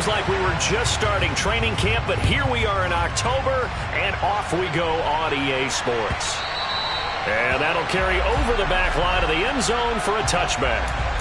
seems like we were just starting training camp, but here we are in October, and off we go on EA Sports. And that'll carry over the back line of the end zone for a touchback.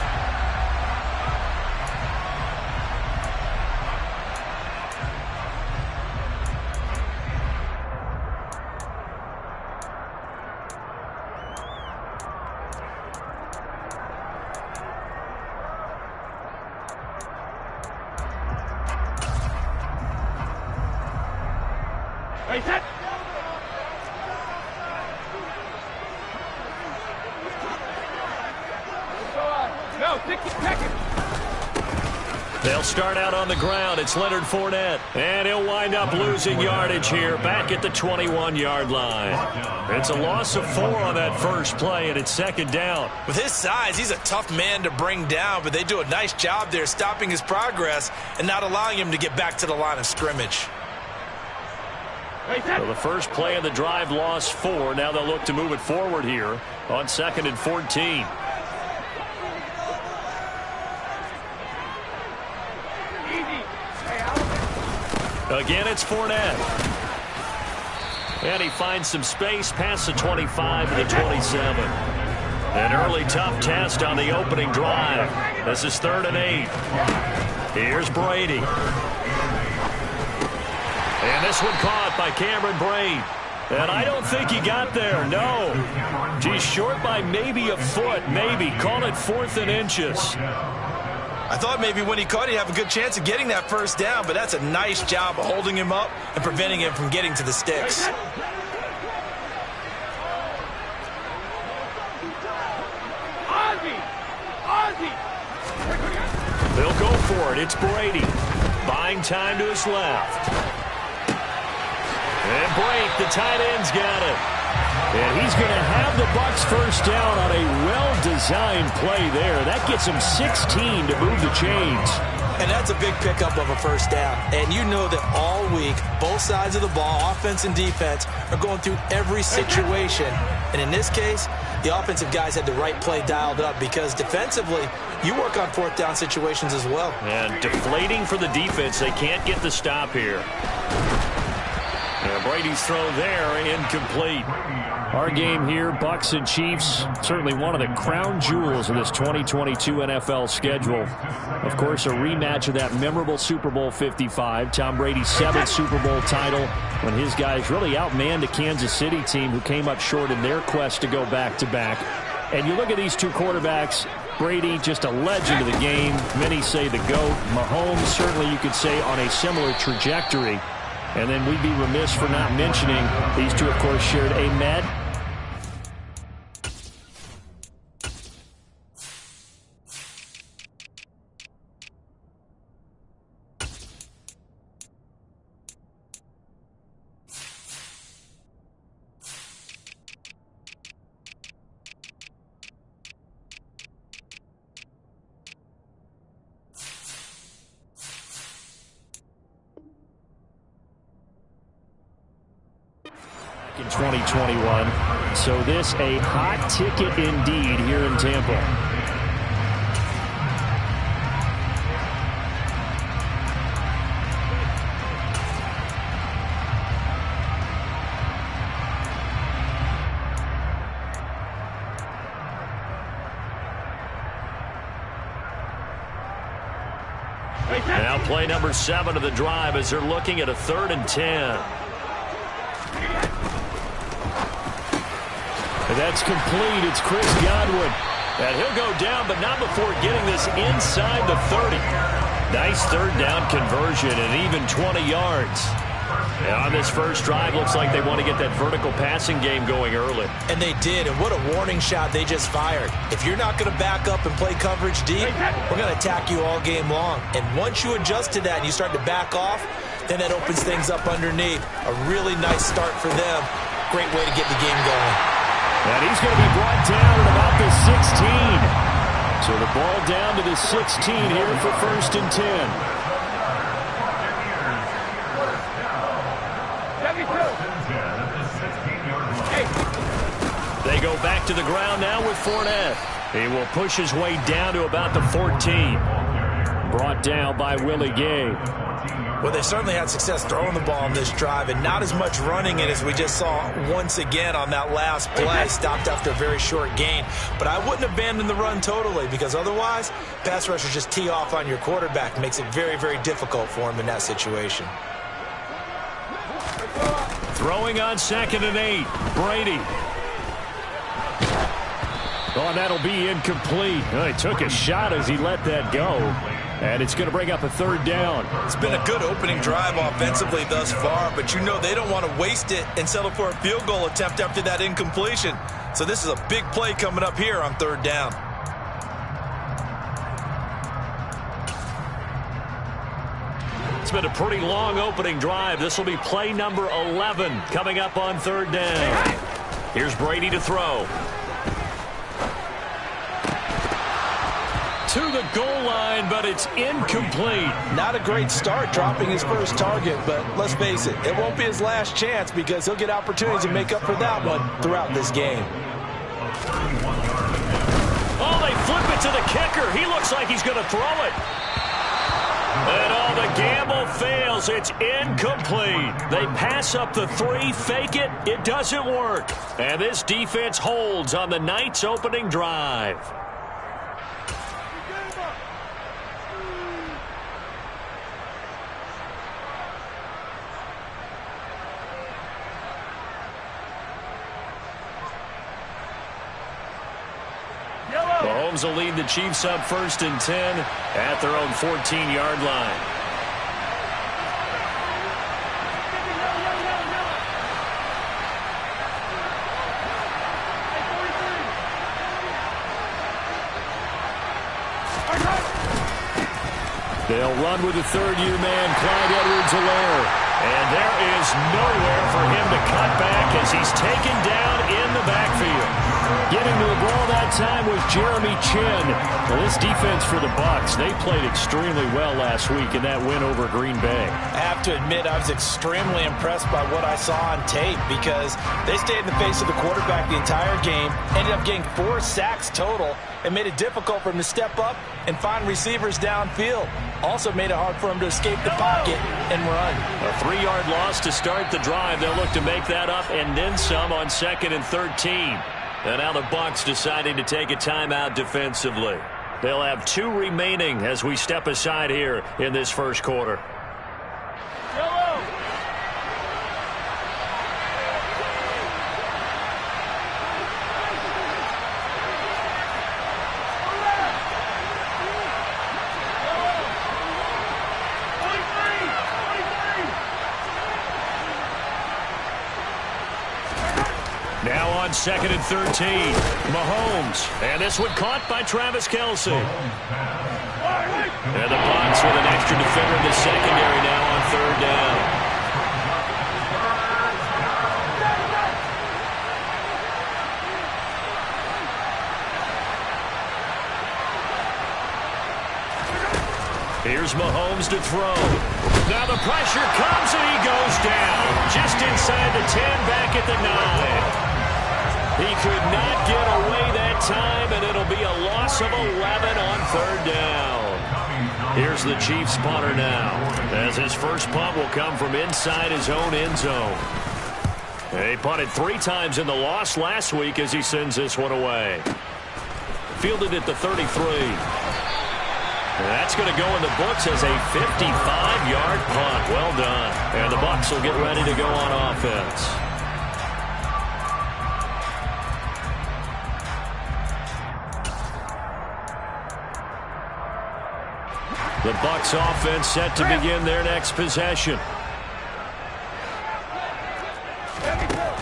They'll start out on the ground. It's Leonard Fournette. And he'll wind up losing yardage here back at the 21-yard line. It's a loss of 4 on that first play, and it's second down. With his size, he's a tough man to bring down, but they do a nice job there stopping his progress and not allowing him to get back to the line of scrimmage. So the first play of the drive lost 4. Now they'll look to move it forward here on 2nd and 14. Again, it's Fournette. And he finds some space past the 25 to the 27. An early tough test on the opening drive. This is 3rd and 8. Here's Brady. And this one caught by Cameron Brate. And I don't think he got there, no. He's short by maybe a foot, maybe. Call it 4th and inches. I thought maybe when he caught, he'd have a good chance of getting that first down, but that's a nice job of holding him up and preventing him from getting to the sticks. They'll go for it. It's Brady. Buying time to his left. And Brate, the tight end's got it. And he's going to have the Bucs first down on a well-designed play there. That gets him 16 to move the chains. And that's a big pickup of a first down. And you know that all week, both sides of the ball, offense and defense, are going through every situation. And in this case, the offensive guys had the right play dialed up because defensively, you work on 4th down situations as well. And deflating for the defense. They can't get the stop here. And Brady's throw there, incomplete. Our game here, Bucs and Chiefs, certainly one of the crown jewels of this 2022 NFL schedule. Of course, a rematch of that memorable Super Bowl 55, Tom Brady's 7th Super Bowl title, when his guys really outmanned a Kansas City team who came up short in their quest to go back-to-back. And you look at these two quarterbacks, Brady, just a legend of the game. Many say the GOAT. Mahomes, certainly you could say on a similar trajectory. And then we'd be remiss for not mentioning these two, of course, shared a Madden. In 2021. So this a hot ticket indeed here in Tampa. Now play number 7 of the drive as they're looking at a 3rd and 10. And that's complete. It's Chris Godwin. And he'll go down, but not before getting this inside the 30. Nice 3rd down conversion and even 20 yards. And on this first drive, looks like they want to get that vertical passing game going early. And they did, and what a warning shot they just fired. If you're not going to back up and play coverage deep, we're going to attack you all game long. And once you adjust to that and you start to back off, then that opens things up underneath. A really nice start for them. Great way to get the game going. And he's going to be brought down at about the 16. So the ball down to the 16 here for 1st and 10. They go back to the ground now with Fournette. He will push his way down to about the 14. brought down by Willie Gay. Well, they certainly had success throwing the ball on this drive and not as much running it as we just saw once again on that last play. Stopped after a very short gain. But I wouldn't abandon the run totally, because otherwise, pass rushers just tee off on your quarterback. Makes it very, very difficult for him in that situation. Throwing on 2nd and 8. Brady. Oh, and that'll be incomplete. Oh, he took a shot as he let that go. And it's going to bring up a 3rd down. It's been a good opening drive offensively thus far, but you know they don't want to waste it and settle for a field goal attempt after that incompletion. So this is a big play coming up here on 3rd down. It's been a pretty long opening drive. This will be play number 11 coming up on 3rd down. Here's Brady to throw. To the goal line, but it's incomplete. Not a great start dropping his first target, but let's face it, it won't be his last chance because he'll get opportunities to make up for that one throughout this game. Oh, they flip it to the kicker. He looks like he's going to throw it. And the gamble fails. It's incomplete. They pass up the 3, fake it. It doesn't work. And this defense holds on the night's opening drive. Mahomes will lead the Chiefs up 1st and 10 at their own 14-yard line. They'll run with the 3rd-year man, Clyde Edwards-Helaire. And there is nowhere for him to cut back as he's taken down in the backfield. Getting to the ball that time was Jeremy Chin. Well, this defense for the Bucs, they played extremely well last week in that win over Green Bay. I have to admit, I was extremely impressed by what I saw on tape because they stayed in the face of the quarterback the entire game, ended up getting 4 sacks total, and made it difficult for him to step up and find receivers downfield. Also made it hard for him to escape the pocket and run. A 3-yard loss to start the drive. They'll look to make that up and then some on 2nd and 13. And now the Bucs deciding to take a timeout defensively. They'll have 2 remaining as we step aside here in this first quarter. Now on 2nd and 13, Mahomes. And this one caught by Travis Kelce. And the Bucs with an extra defender in the secondary now on 3rd down. Here's Mahomes to throw. Now the pressure comes and he goes down. Just inside the 10, back at the 9. He could not get away that time, and it'll be a loss of 11 on 3rd down. Here's the Chiefs punter now, as his first punt will come from inside his own end zone. He punted 3 times in the loss last week as he sends this one away. Fielded at the 33. That's going to go in the books as a 55-yard punt. Well done. And the Bucs will get ready to go on offense. The Bucs offense set to begin their next possession.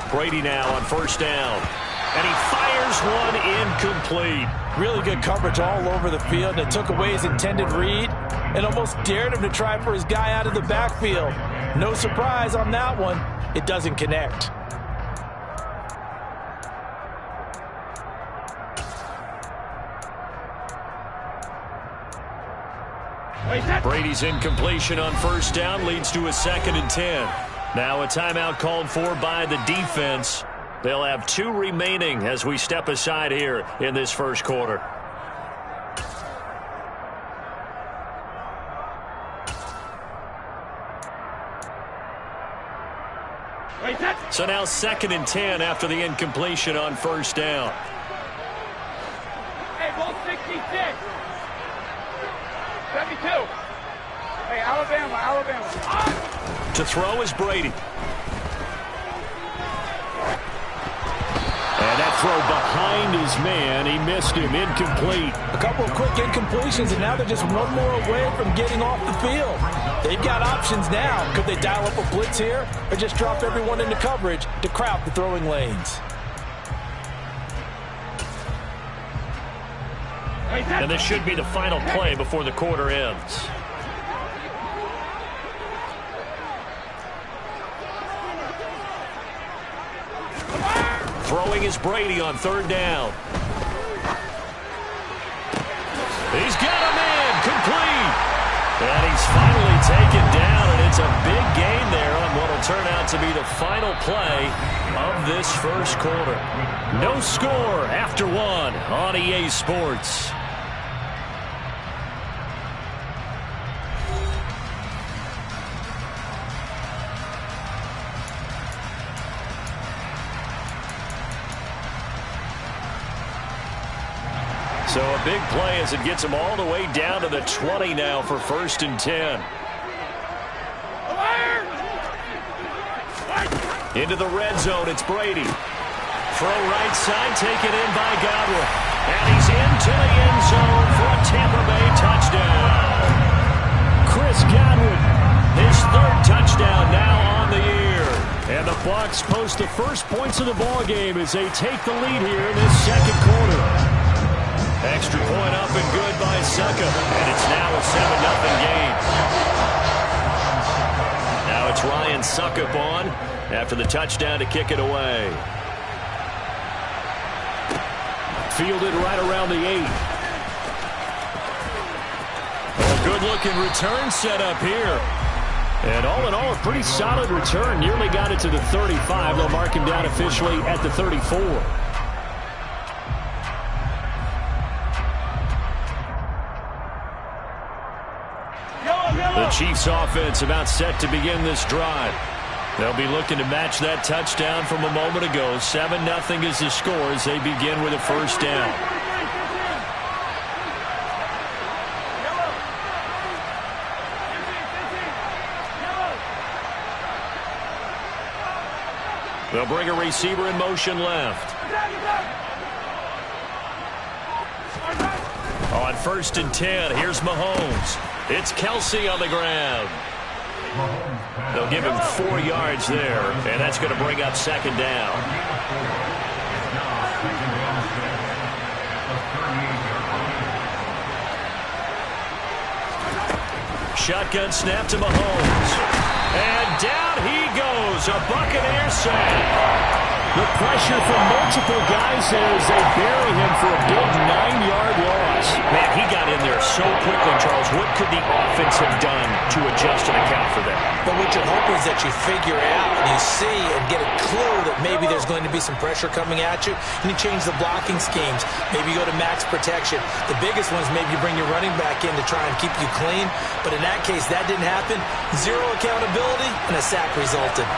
Brady now on 1st down. And he fires one incomplete. Really good coverage all over the field. It took away his intended read and almost dared him to try for his guy out of the backfield. No surprise on that one. It doesn't connect. Brady's incompletion on 1st down leads to a 2nd and 10. Now a timeout called for by the defense. They'll have 2 remaining as we step aside here in this first quarter. So now 2nd and 10 after the incompletion on first down. Hey, ball 66. 72. Hey, Alabama. To throw is Brady. And that throw behind his man. He missed him. Incomplete. A couple of quick incompletions, and now they're just one more away from getting off the field. They've got options now. Could they dial up a blitz here or just drop everyone into coverage to crowd the throwing lanes? And this should be the final play before the quarter ends. Throwing is Brady on 3rd down. He's got a man complete. And he's finally taken down, and it's a big gain there on what will turn out to be the final play of this first quarter. No score after 1 on EA Sports. So a big play as it gets him all the way down to the 20 now for 1st and 10. Into the red zone, it's Brady. Throw right side, taken in by Godwin. And he's into the end zone for a Tampa Bay touchdown. Chris Godwin, his 3rd touchdown now on the year. And the Bucs post the first points of the ball game as they take the lead here in this 2nd quarter. Extra point up and good by Suckup, and it's now a 7-0 game. Now it's Ryan Suckup on after the touchdown to kick it away. Fielded right around the 8. A good-looking return set up here. And all in all, a pretty solid return. Nearly got it to the 35. They'll mark him down officially at the 34. The Chiefs offense about set to begin this drive. They'll be looking to match that touchdown from a moment ago. 7-0 is the score as they begin with a first down. They'll bring a receiver in motion left. On 1st and 10, here's Mahomes. It's Kelsey on the ground. They'll give him 4 yards there, and that's going to bring up 2nd down. Shotgun snap to Mahomes. And down he goes, a Buccaneer sack. The pressure from multiple guys there as they bury him for a big 9-yard loss. Man, he got in there so quickly, Charles. What could the offense have done to adjust and account for that? But what you're hoping is that you figure out and you see and get a clue that maybe there's going to be some pressure coming at you, and you change the blocking schemes. Maybe you go to max protection. The biggest ones, maybe you bring your running back in to try and keep you clean. But in that case, that didn't happen. 0 accountability, and a sack resulted.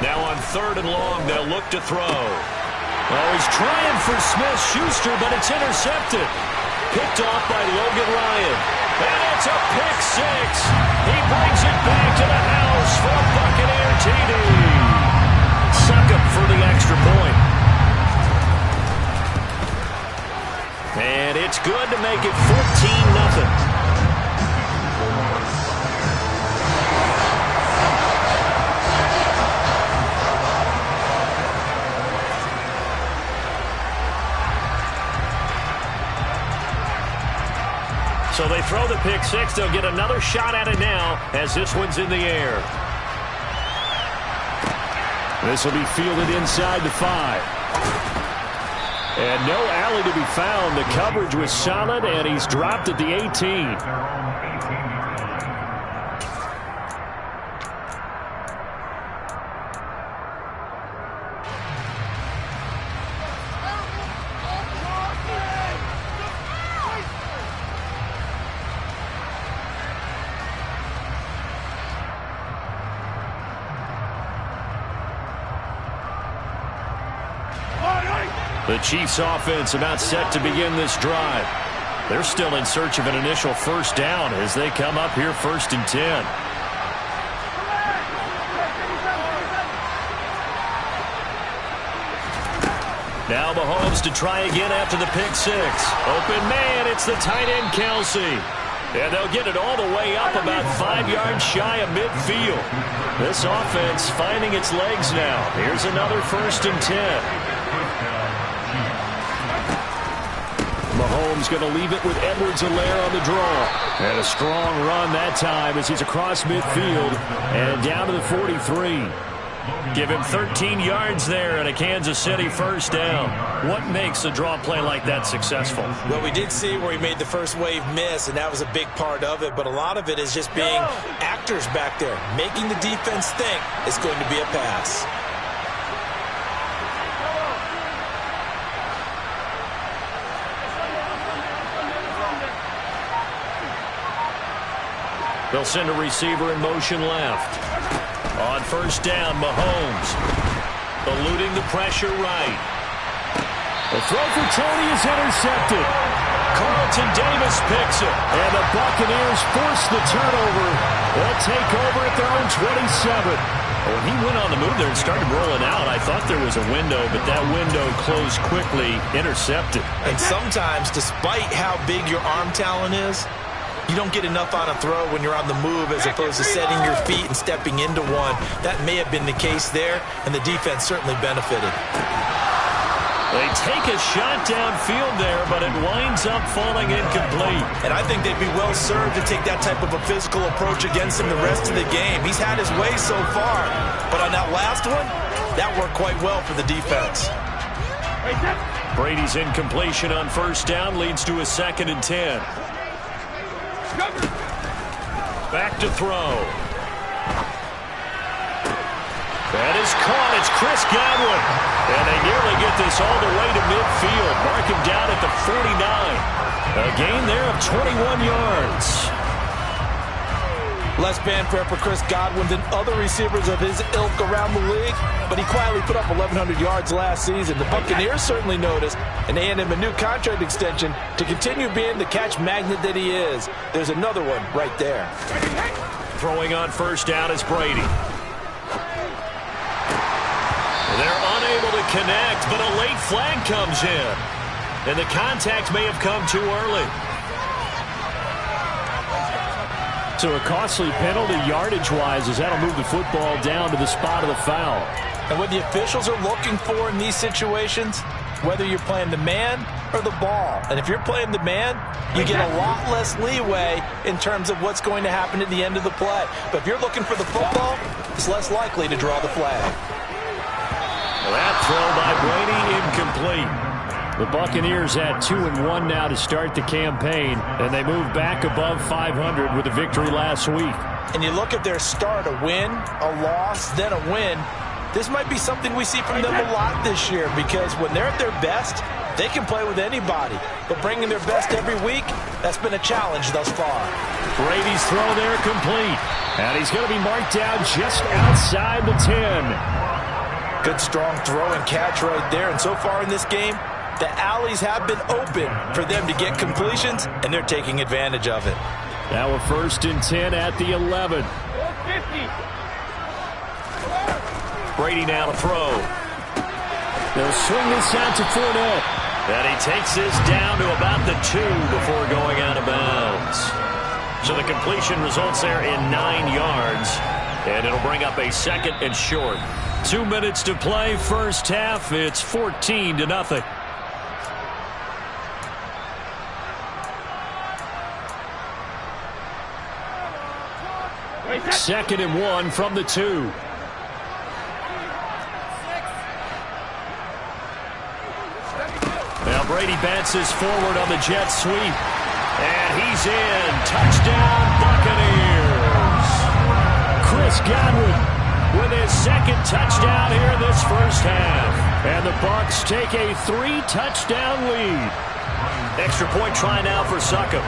Now on 3rd and long, they'll look to throw. Oh, he's trying for Smith-Schuster, but it's intercepted. Picked off by Logan Ryan. And it's a pick 6. He brings it back to the house for a Buccaneer TD. Suckup for the extra point. And it's good to make it 14-0. So they throw the pick 6. They'll get another shot at it now as this one's in the air. This will be fielded inside the 5. And no alley to be found. The coverage was solid, and he's dropped at the 18. The Chiefs offense about set to begin this drive. They're still in search of an initial first down as they come up here 1st and 10. Now Mahomes to try again after the pick six. Open man, it's the tight end Kelsey. And they'll get it all the way up about 5 yards shy of midfield. This offense finding its legs now. Here's another 1st and 10. Mahomes going to leave it with Edwards-Helaire on the draw. And a strong run that time as he's across midfield and down to the 43. Give him 13 yards there and a Kansas City first down. What makes a draw play like that successful? Well, we did see where he made the first wave miss, and that was a big part of it. But a lot of it is just being actors back there, making the defense think it's going to be a pass. They'll send a receiver in motion left. On first down, Mahomes eluding the pressure right. The throw for Tony is intercepted. Carlton Davis picks it. And the Buccaneers force the turnover. They'll take over at their own 27. When he went on the move there and started rolling out, I thought there was a window, but that window closed quickly, intercepted. And sometimes, despite how big your arm talent is, you don't get enough on a throw when you're on the move as opposed to setting your feet and stepping into one. That may have been the case there, and the defense certainly benefited. They take a shot downfield there, but it winds up falling incomplete. And I think they'd be well served to take that type of a physical approach against him the rest of the game. He's had his way so far, but on that last one, that worked quite well for the defense. Brady's incompletion on first down leads to a 2nd and 10. Back to throw. That is caught. It's Chris Godwin. And they nearly get this all the way to midfield. Mark him down at the 49. A gain there of 21 yards. Less fanfare for Chris Godwin than other receivers of his ilk around the league, but he quietly put up 1,100 yards last season. The Buccaneers certainly noticed, and they handed him a new contract extension to continue being the catch magnet that he is. There's another one right there. Throwing on first down is Brady. They're unable to connect, but a late flag comes in. And the contact may have come too early. So a costly penalty yardage-wise as that'll move the football down to the spot of the foul. And what the officials are looking for in these situations, whether you're playing the man or the ball. And if you're playing the man, you get a lot less leeway in terms of what's going to happen at the end of the play. But if you're looking for the football, it's less likely to draw the flag. That throw by Brady incomplete. The Buccaneers at 2-1 now to start the campaign, and they move back above 500 with a victory last week. And you look at their start, a win, a loss, then a win. This might be something we see from them a lot this year because when they're at their best, they can play with anybody. But bringing their best every week, that's been a challenge thus far. Brady's throw there complete. And he's going to be marked down just outside the 10. Good strong throw and catch right there. And so far in this game, the alleys have been open for them to get completions, and they're taking advantage of it. Now a 1st and 10 at the 11. 50. Brady now to throw. They'll swing this out to Fournette. And he takes this down to about the 2 before going out of bounds. So the completion results there in 9 yards. And it'll bring up a 2nd and short. 2 minutes to play, first half. It's 14-0. 2nd and 1 from the 2. Now Brady bounces forward on the jet sweep. And he's in. Touchdown, Buccaneers. Chris Godwin with his 2nd touchdown here in this first half. And the Bucs take a 3-touchdown lead. Extra point try now for Succop.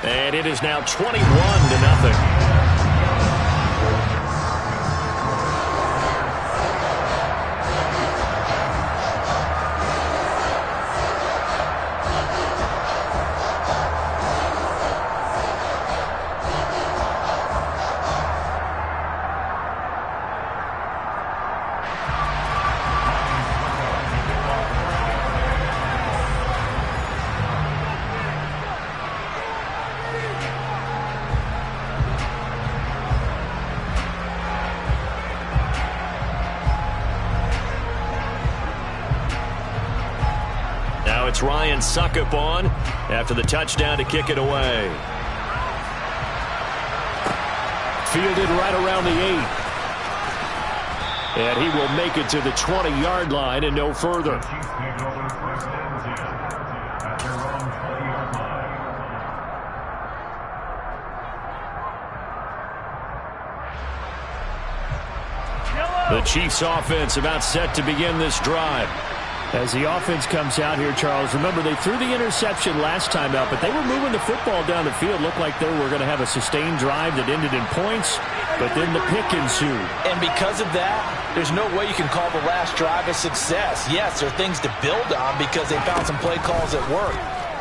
And it is now 21-0. gets Ryan Suckup on after the touchdown to kick it away. Fielded right around the 8. And he will make it to the 20-yard line and no further. The Chiefs offense about set to begin this drive. As the offense comes out here, Charles, remember they threw the interception last time out, but they were moving the football down the field. Looked like they were going to have a sustained drive that ended in points, but then the pick ensued. And because of that, there's no way you can call the last drive a success. Yes, there are things to build on because they found some play calls that work.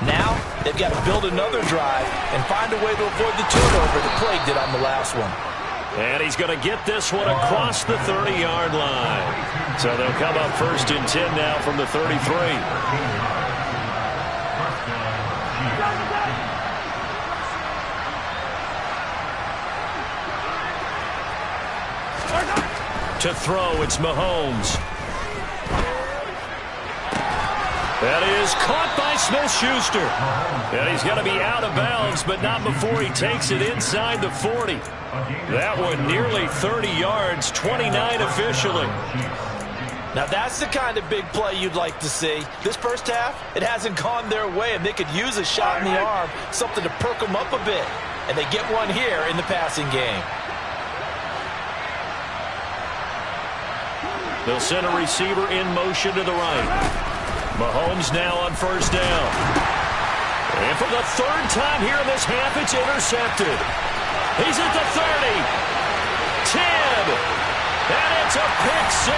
Now, they've got to build another drive and find a way to avoid the turnover that plagued it on the last one. And he's going to get this one across the 30-yard line. So they'll come up 1st and 10 now from the 33. To throw, it's Mahomes. That is caught by Smith-Schuster. And he's going to be out of bounds, but not before he takes it inside the 40. That one nearly 30 yards, 29 officially. Now that's the kind of big play you'd like to see. This first half, it hasn't gone their way, and they could use a shot in the arm, something to perk them up a bit. And they get one here in the passing game. They'll send a receiver in motion to the right. Mahomes now on 1st down. And for the 3rd time here in this half, it's intercepted. He's at the 30. 10. And it's a pick 6.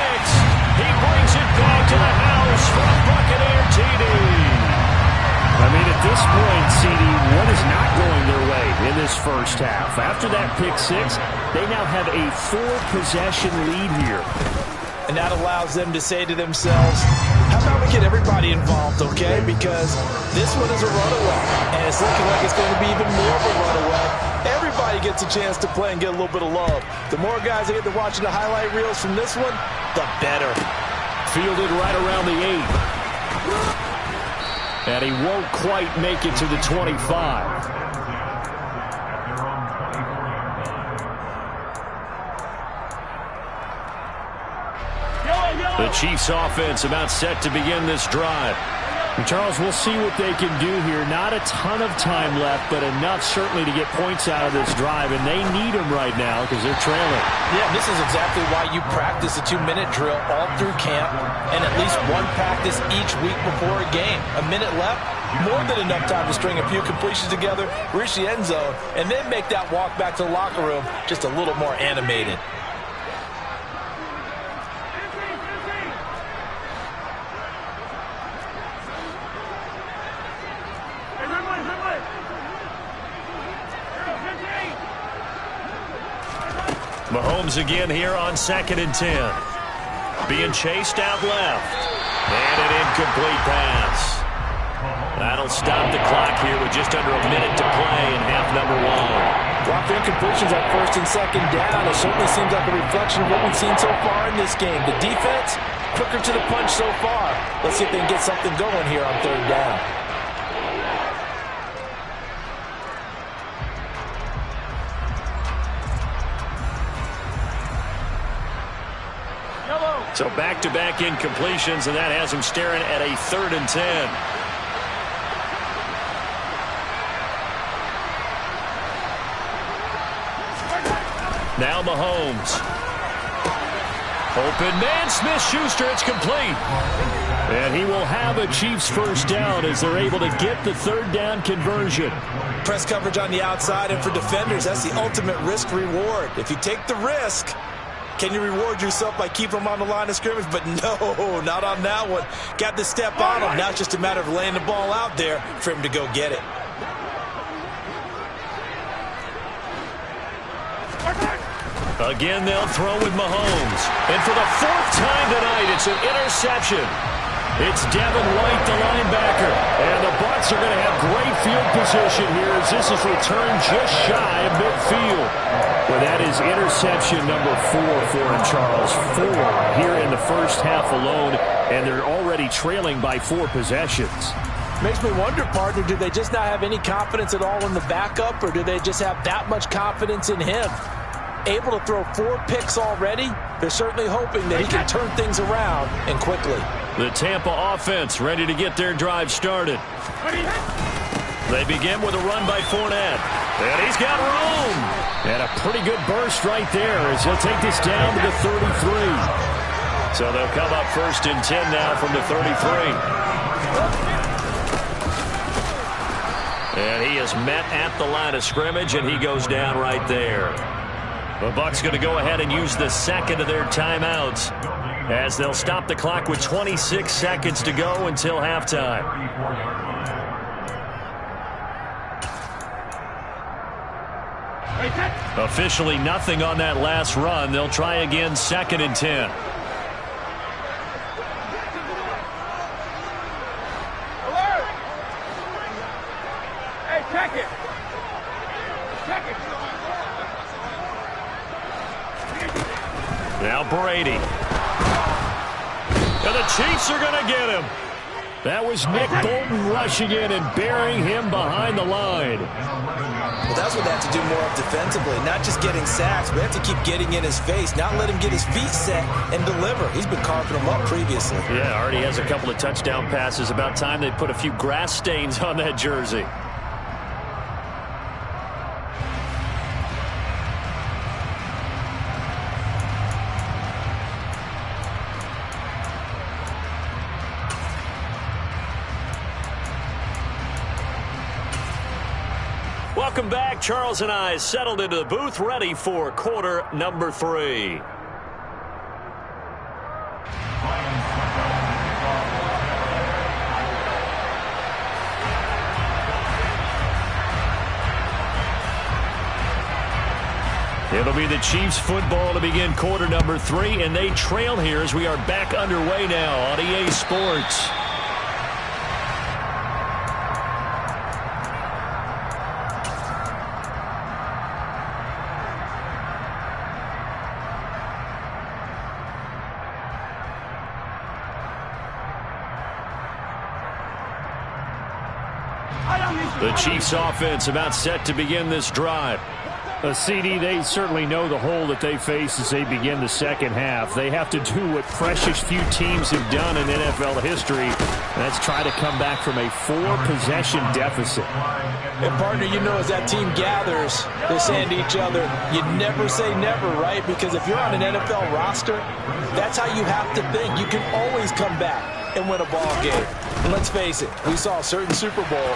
He brings it back to the house for a Buccaneer TD. I mean, at this point, CD, what is not going their way in this first half? After that pick 6, they now have a 4-possession lead here. And that allows them to say to themselves, how about we get everybody involved, okay? Because this one is a runaway, and it's looking like it's going to be even more of a runaway. Everybody gets a chance to play and get a little bit of love. The more guys that get to watching the highlight reels from this one, the better. Fielded right around the 8. And he won't quite make it to the 25. The Chiefs offense about set to begin this drive. And Charles, we'll see what they can do here. Not a ton of time left, but enough certainly to get points out of this drive, and they need them right now because they're trailing. Yeah, this is exactly why you practice a 2-minute drill all through camp and at least one practice each week before a game. A minute left, more than enough time to string a few completions together, reach the end zone, and then make that walk back to the locker room just a little more animated. Mahomes again here on 2nd and 10. Being chased out left. And an incomplete pass. That'll stop the clock here with just under a minute to play in half number 1. Dropped incompletions on 1st and 2nd down. It certainly seems like a reflection of what we've seen so far in this game. The defense, quicker to the punch so far. Let's see if they can get something going here on 3rd down. So back-to-back incompletions, and that has him staring at a 3rd and 10. Now Mahomes. Open man, Smith-Schuster, it's complete. And he will have a Chiefs 1st down as they're able to get the 3rd down conversion. Press coverage on the outside, and for defenders, that's the ultimate risk-reward. If you take the risk, can you reward yourself by keeping them on the line of scrimmage? But no, not on that one. Got to step on him. Now it's just a matter of laying the ball out there for him to go get it. Again, they'll throw with Mahomes. And for the 4th time tonight, it's an interception. It's Devin White, the linebacker. And the Bucs are going to have great field position here as this is returned just shy of midfield. Well, that is interception number 4 for him, Charles. 4 here in the first half alone, and they're already trailing by 4 possessions. Makes me wonder, partner, do they just not have any confidence at all in the backup, or do they just have that much confidence in him? Able to throw 4 picks already, they're certainly hoping that he can turn things around and quickly. The Tampa offense ready to get their drive started. They begin with a run by Fournette. And he's got room. And a pretty good burst right there as he'll take this down to the 33. So they'll come up 1st and 10 now from the 33. And he is met at the line of scrimmage, and he goes down right there. The Bucs going to go ahead and use the second of their timeouts as they'll stop the clock with 26 seconds to go until halftime. Officially nothing on that last run. They'll try again 2nd and 10. Alert! Hey, check it. Check it. Now Brady. And the Chiefs are going to get him. That was Nick Bolton rushing in and burying him behind the line. Well, that's what they have to do more of defensively, not just getting sacks, but they have to keep getting in his face, not let him get his feet set and deliver. He's been carving them up previously. Yeah, already has a couple of touchdown passes. About time they put a few grass stains on that jersey. Welcome back. Charles and I settled into the booth, ready for quarter number 3. It'll be the Chiefs football to begin quarter number 3, and they trail here as we are back underway now on EA Sports. The Chiefs offense about set to begin this drive. CD, they certainly know the hole that they face as they begin the second half. They have to do what precious few teams have done in NFL history. That's try to come back from a 4-possession deficit. And, partner, you know, as that team gathers, they're saying to each other, you never say never, right? Because if you're on an NFL roster, that's how you have to think. You can always come back and win a ball game. And let's face it, we saw a certain Super Bowl,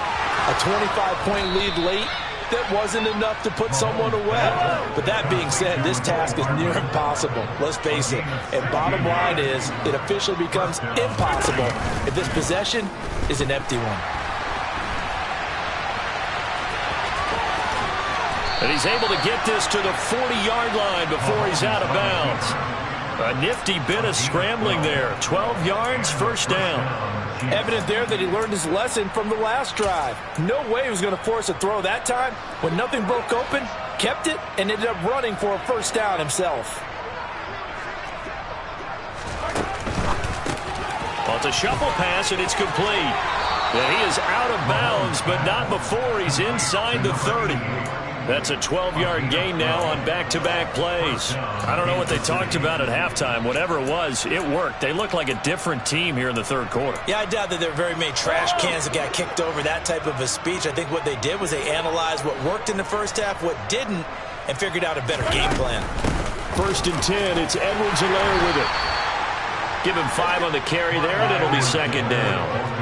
a 25-point lead late, that wasn't enough to put someone away. But that being said, this task is near impossible. Let's face it. And bottom line is, it officially becomes impossible if this possession is an empty one. And he's able to get this to the 40-yard line before he's out of bounds. A nifty bit of scrambling there. 12 yards, first down. Evident there that he learned his lesson from the last drive. No way he was going to force a throw that time. When nothing broke open, kept it, and ended up running for a first down himself. Well, it's a shuffle pass, and it's complete. And he is out of bounds, but not before he's inside the 30. That's a 12-yard gain now on back-to-back plays. I don't know what they talked about at halftime. Whatever it was, it worked. They look like a different team here in the third quarter. Yeah, I doubt that there were very many trash cans that got kicked over, that type of a speech. I think what they did was they analyzed what worked in the first half, what didn't, and figured out a better game plan. 1st and 10, it's Edwards-Helaire with it. Give him 5 on the carry there, and it'll be second down.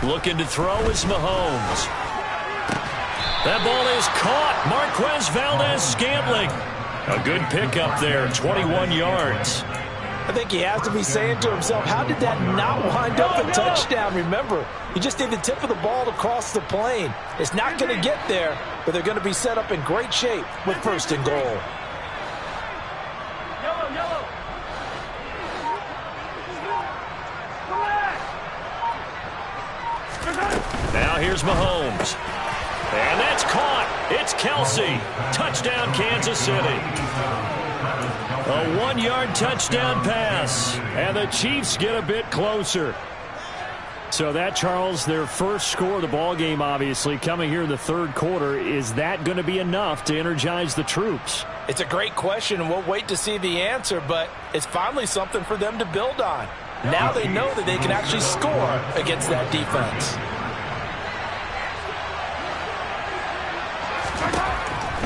Looking to throw is Mahomes. That ball is caught. Marquez Valdez-Scantling. A good pickup there, 21 yards. I think he has to be saying to himself, how did that not wind up a touchdown? Remember, he just need the tip of the ball to cross the plane. It's not going to get there, but they're going to be set up in great shape with 1st and goal. Now here's Mahomes. And that's caught. Kelsey. Touchdown, Kansas City. A 1-yard touchdown pass. And the Chiefs get a bit closer. So that, Charles, their first score of the ball game, obviously, coming here in the third quarter. Is that going to be enough to energize the troops? It's a great question, and we'll wait to see the answer, but it's finally something for them to build on. Now they know that they can actually score against that defense.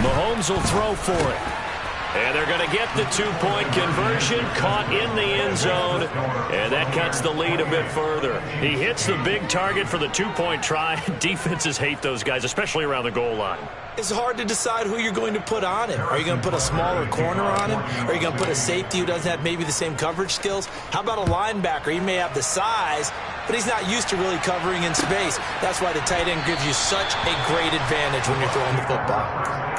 Mahomes will throw for it. And they're going to get the two-point conversion, caught in the end zone, and that cuts the lead a bit further. He hits the big target for the two-point try. Defenses hate those guys, especially around the goal line. It's hard to decide who you're going to put on him. Are you going to put a smaller corner on him? Are you going to put a safety who doesn't have maybe the same coverage skills? How about a linebacker? He may have the size, but he's not used to really covering in space. That's why the tight end gives you such a great advantage when you're throwing the football.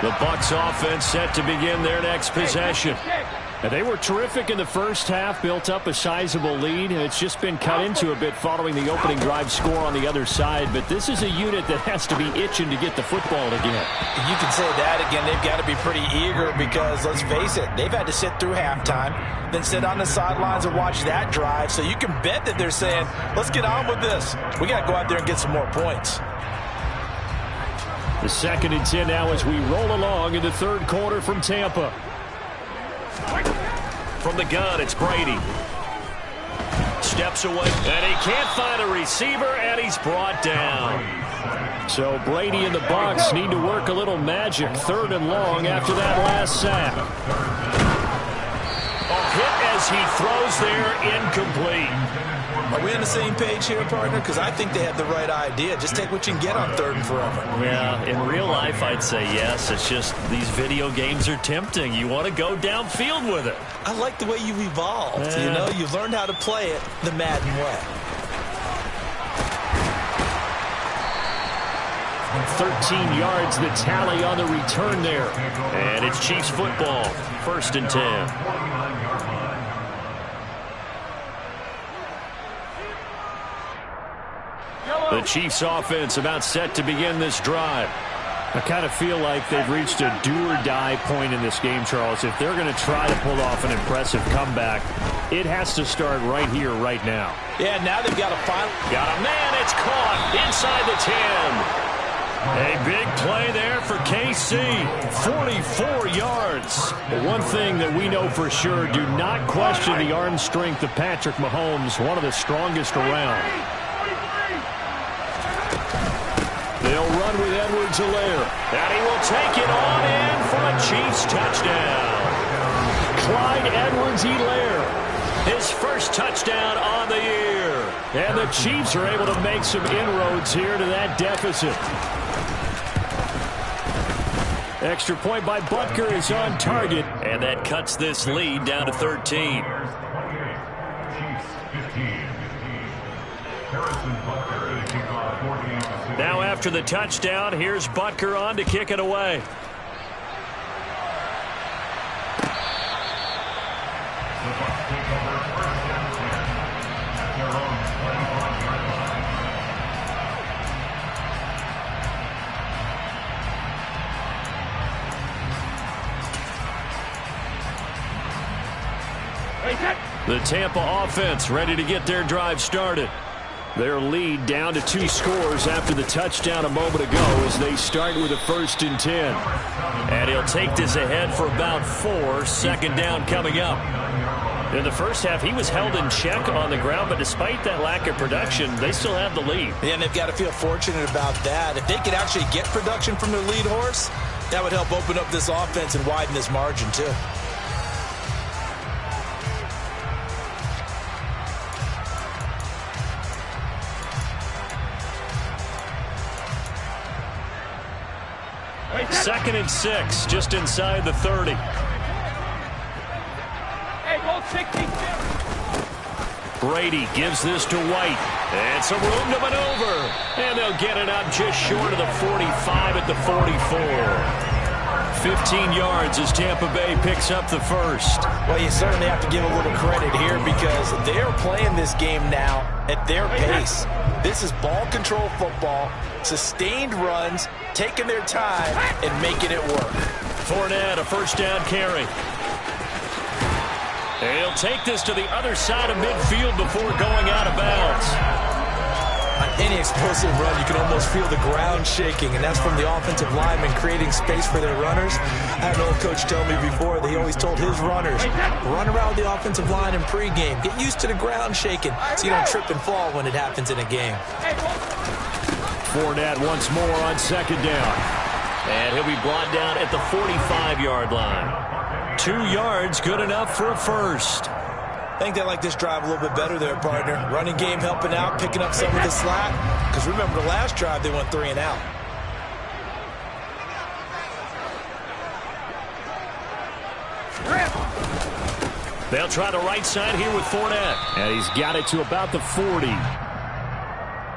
The Bucs offense set to begin their next possession. And they were terrific in the first half, built up a sizable lead. It's just been cut into a bit following the opening drive score on the other side. But this is a unit that has to be itching to get the football again. You can say that again. They've got to be pretty eager because, let's face it, they've had to sit through halftime, then sit on the sidelines and watch that drive. So you can bet that they're saying, let's get on with this. We got to go out there and get some more points. The 2nd and 10 now as we roll along in the third quarter from Tampa. From the gun, it's Brady. Steps away, and he can't find a receiver, and he's brought down. So Brady and the Bucs need to work a little magic. 3rd and long after that last sack. A hit as he throws there, incomplete. Are we on the same page here, partner? Because I think they have the right idea. Just take what you can get on 3rd and forever. Yeah, in real life, I'd say yes. It's just these video games are tempting. You want to go downfield with it. I like the way you've evolved. You know, you've learned how to play it the Madden way. 13 yards, the tally on the return there. And it's Chiefs football, 1st and 10. The Chiefs offense about set to begin this drive. I kind of feel like they've reached a do-or-die point in this game, Charles. If they're going to try to pull off an impressive comeback, it has to start right here, right now. Yeah, now they've got a final. Got a man, it's caught inside the 10. A big play there for KC. 44 yards. But one thing that we know for sure, do not question the arm strength of Patrick Mahomes, one of the strongest around. They'll run with Edwards-Helaire. And he will take it on in for a Chiefs touchdown. Clyde Edwards-Helaire. His first touchdown on the year. And the Chiefs are able to make some inroads here to that deficit. Extra point by Butker is on target. And that cuts this lead down to 13. Now after the touchdown, here's Butker on to kick it away. The Tampa offense ready to get their drive started. Their lead down to 2 scores after the touchdown a moment ago as they start with a 1st and 10. And he'll take this ahead for about 4. 2nd down coming up. In the first half, he was held in check on the ground, but despite that lack of production, they still have the lead. Yeah, and they've got to feel fortunate about that. If they could actually get production from their lead horse, that would help open up this offense and widen this margin too. Second and 6, just inside the 30. Hey, go 60. Brady gives this to White. And some room to maneuver. And they'll get it up just short of the 45 at the 44. 15 yards as Tampa Bay picks up the first. Well, you certainly have to give a little credit here because they're playing this game now at their pace. This is ball control football, sustained runs, taking their time, and making it work. Fournette, a first down carry. He'll take this to the other side of midfield before going out of bounds. On any explosive run, you can almost feel the ground shaking, and that's from the offensive linemen creating space for their runners. I had an old coach tell me before that he always told his runners, run around the offensive line in pregame. Get used to the ground shaking so you don't trip and fall when it happens in a game. Fournette once more on second down. And he'll be brought down at the 45-yard line. 2 yards, good enough for a first. I think they like this drive a little bit better there, partner. Running game helping out, picking up some of the slack. Because remember, the last drive, they went 3 and out. They'll try the right side here with Fournette. And he's got it to about the 40.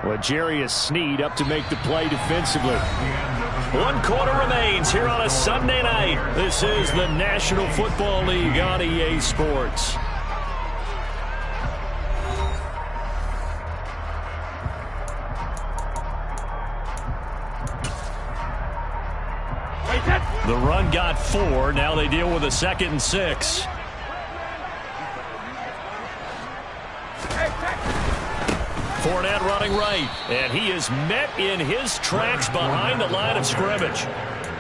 L'Jarius Sneed up to make the play defensively. 1 quarter remains here on a Sunday night. This is the National Football League on EA Sports. The run got 4. Now they deal with a 2nd and 6. Fournette running right, and he is met in his tracks behind the line of scrimmage.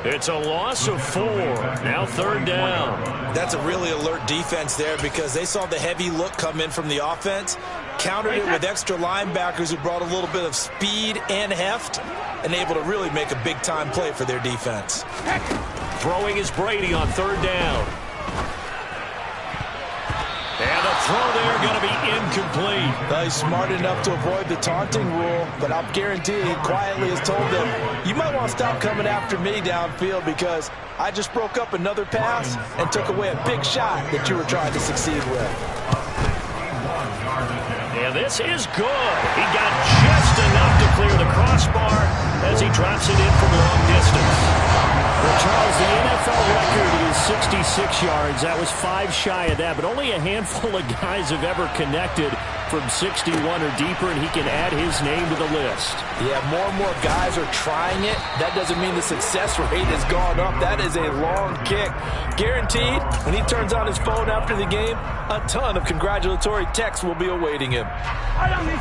It's a loss of 4. Now 3rd down. That's a really alert defense there because they saw the heavy look come in from the offense, countered it with extra linebackers who brought a little bit of speed and heft, and able to really make a big-time play for their defense. Throwing is Brady on 3rd down. And the throw there going to be incomplete. Well, he's smart enough to avoid the taunting rule, but I'll guarantee he quietly has told them, you might want to stop coming after me downfield because I just broke up another pass and took away a big shot that you were trying to succeed with. And this is good. He got just enough to clear the crossbar as he drops it in from long distance. Well, Charles, the NFL record is 66 yards. That was 5 shy of that, but only a handful of guys have ever connected from 61 or deeper, and he can add his name to the list. Yeah, more and more guys are trying it. That doesn't mean the success rate has gone up. That is a long kick. Guaranteed, when he turns on his phone after the game, a ton of congratulatory texts will be awaiting him.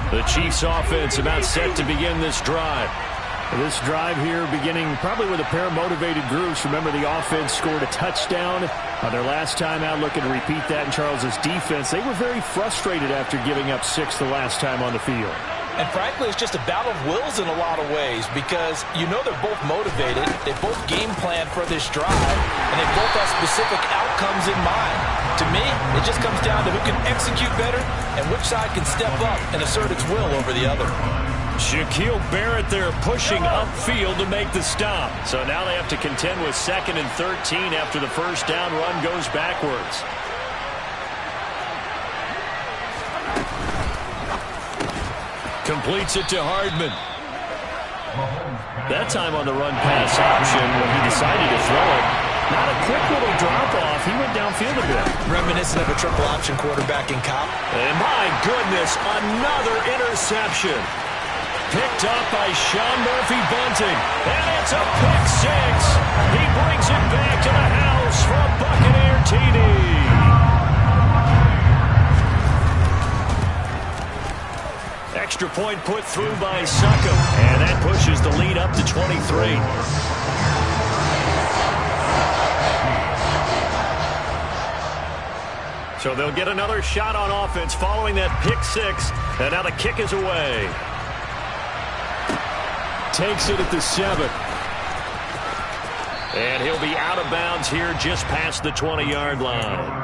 The Chiefs offense about set to begin this drive. This drive here beginning probably with a pair of motivated groups. Remember, the offense scored a touchdown on their last time out, looking to repeat that in Charles's defense. They were very frustrated after giving up 6 the last time on the field. And frankly, it's just a battle of wills in a lot of ways because you know they're both motivated, they both game plan for this drive, and they both have specific outcomes in mind. To me, it just comes down to who can execute better and which side can step up and assert its will over the other. Shaquille Barrett there pushing upfield to make the stop. So now they have to contend with 2nd and 13 after the first down run goes backwards. Completes it to Hardman. That time on the run pass option when he decided to throw it. Not a quick little drop-off. He went downfield a bit. Reminiscent of a triple option quarterback in cop. And my goodness, another interception. Picked up by Sean Murphy-Bunting. And it's a pick 6. He brings it back to the house for a Buccaneer TD. Extra point put through by Succop. And that pushes the lead up to 23. So they'll get another shot on offense following that pick 6. And now the kick is away. Takes it at the 7. And he'll be out of bounds here just past the 20-yard line.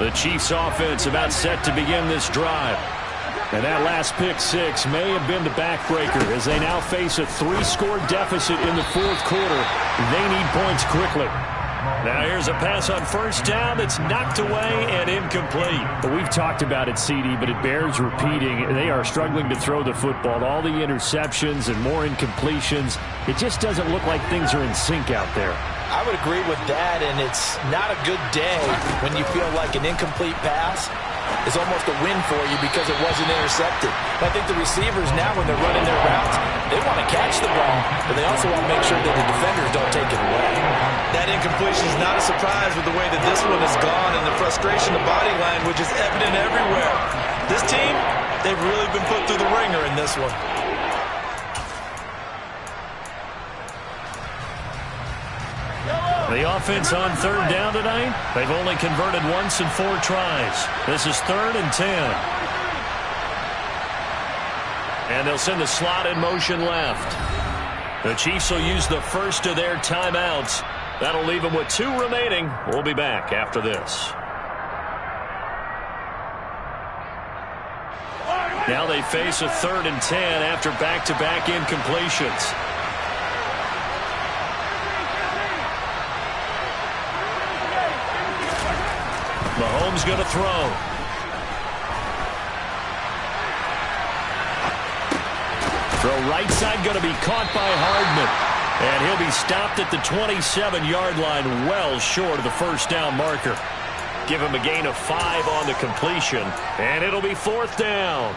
The Chiefs offense about set to begin this drive. And that last pick 6 may have been the backbreaker as they now face a 3-score deficit in the 4th quarter. They need points quickly. Now here's a pass on first down that's knocked away and incomplete. Well, we've talked about it, CD, but it bears repeating. They are struggling to throw the football. All the interceptions and more incompletions. It just doesn't look like things are in sync out there. I would agree with that, and it's not a good day when you feel like an incomplete pass is almost a win for you because it wasn't intercepted. I think the receivers now, when they're running their routes, they want to catch the ball, but they also want to make sure that the defenders don't take it away. That incompletion is not a surprise with the way that this one has gone, and the frustration, the body language is evident everywhere. This team, they've really been put through the ringer in this one. The offense on third down tonight, they've only converted once in 4 tries. This is 3rd and 10. And they'll send the slot in motion left. The Chiefs will use the first of their timeouts. That'll leave them with 2 remaining. We'll be back after this. Now they face a 3rd and 10 after back-to-back incompletions. Mahomes going to throw. Throw right side going to be caught by Hardman. And he'll be stopped at the 27-yard line, well short of the first down marker. Give him a gain of 5 on the completion. And it'll be 4th down.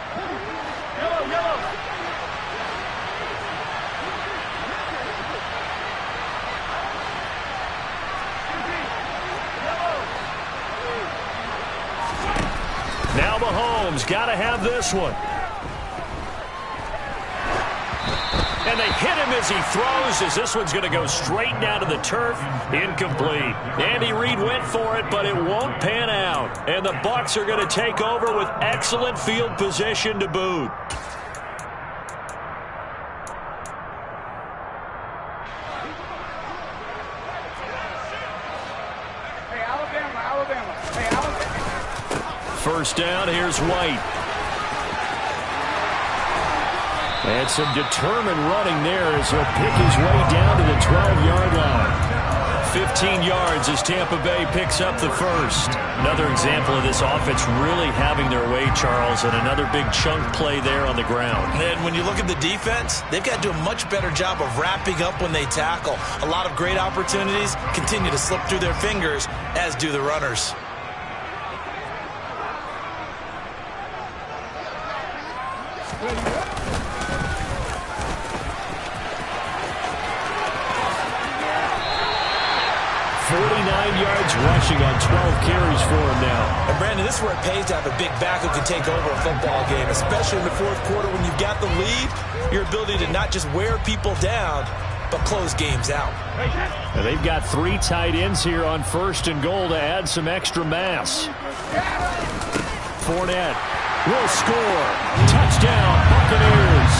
Now Mahomes got to have this one. And they hit him as he throws, as this one's going to go straight down to the turf. Incomplete. Andy Reid went for it, but it won't pan out. And the Bucs are going to take over with excellent field position to boot. First down, here's White. And some determined running there as he'll pick his way down to the 12-yard line. 15 yards as Tampa Bay picks up the first. Another example of this offense really having their way, Charles, and another big chunk play there on the ground. And when you look at the defense, they've got to do a much better job of wrapping up when they tackle. A lot of great opportunities continue to slip through their fingers, as do the runners. Yards rushing on 12 carries for him now. And Brandon, this is where it pays to have a big back who can take over a football game, especially in the 4th quarter when you've got the lead. Your ability to not just wear people down, but close games out. And they've got 3 tight ends here on 1st and goal to add some extra mass. Fournette will score. Touchdown, Buccaneers.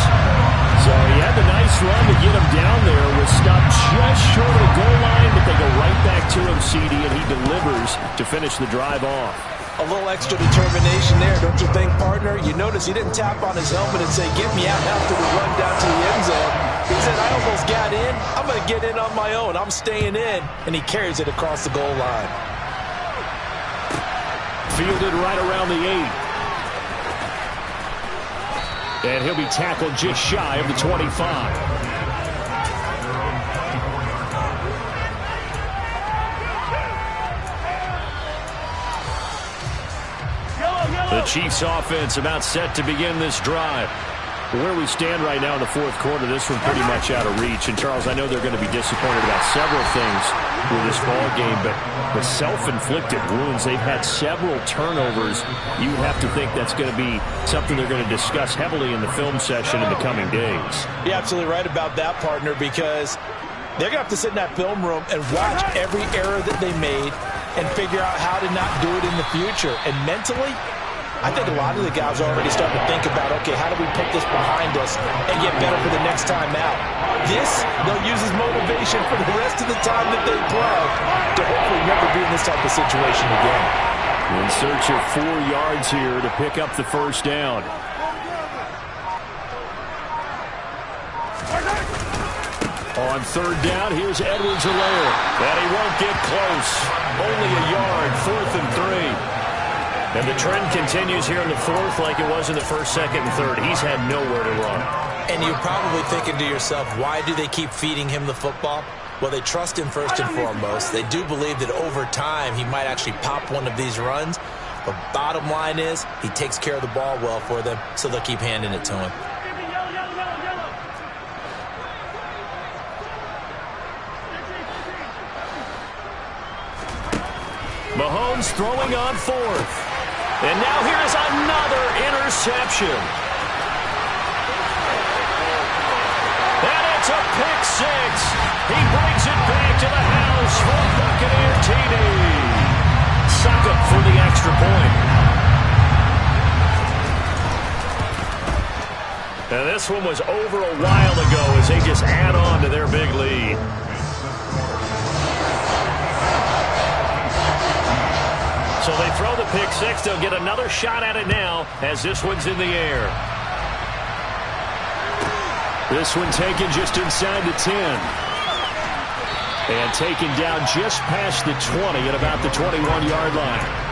So he had the nice run to get him down there. Was stopped just short of the goal line, but they go right back to him, CD, and he delivers to finish the drive off. A little extra determination there, don't you think, partner? You notice he didn't tap on his helmet and say, get me out after the run down to the end zone. He said, I almost got in. I'm going to get in on my own. I'm staying in. And he carries it across the goal line. Fielded right around the 8. And he'll be tackled just shy of the 25. The Chiefs offense about set to begin this drive. Where we stand right now in the 4th quarter, this one pretty much out of reach. And, Charles, I know they're going to be disappointed about several things with this ball game, but the self-inflicted wounds, they've had several turnovers. You would have to think that's going to be something they're going to discuss heavily in the film session in the coming days. You're absolutely right about that, partner, because they're going to have to sit in that film room and watch every error that they made and figure out how to not do it in the future. And mentally, I think a lot of the guys are already starting to think about, okay, how do we put this behind us and get better for the next time out? This, they'll use as motivation for the rest of the time that they play to hopefully never be in this type of situation again. In search of 4 yards here to pick up the first down. On third down, here's Edwards-Helaire. And he won't get close. Only a yard, 4th and 3. And the trend continues here in the fourth like it was in the first, second, and third. He's had nowhere to run. And you're probably thinking to yourself, why do they keep feeding him the football? Well, they trust him first and foremost. They do believe that over time he might actually pop one of these runs. But bottom line is he takes care of the ball well for them, so they'll keep handing it to him. Mahomes throwing on fourth. And now here's another interception. And it's a pick six. He brings it back to the house for Buccaneer TD. Succop for the extra point. And this one was over a while ago as they just add on to their big lead. So they throw the pick six. They'll get another shot at it now as this one's in the air. This one taken just inside the 10. And taken down just past the 20 at about the 21-yard line.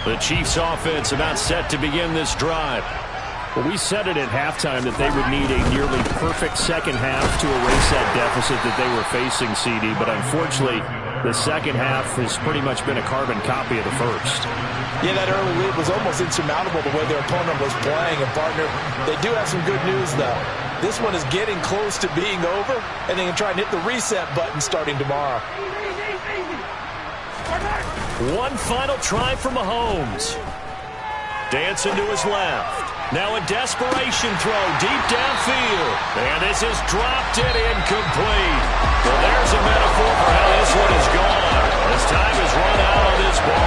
The Chiefs offense about set to begin this drive. Well, we said it at halftime that they would need a nearly perfect second half to erase that deficit that they were facing, CD. But unfortunately, the second half has pretty much been a carbon copy of the first. Yeah, that early lead was almost insurmountable the way their opponent was playing. And, partner, they do have some good news, though. This one is getting close to being over, and they can try and hit the reset button starting tomorrow. One final try for Mahomes. Dancing to his left. Now a desperation throw deep downfield. And this is dropped it incomplete. Well, there's a metaphor for how this one is gone. As time has run out on this ball.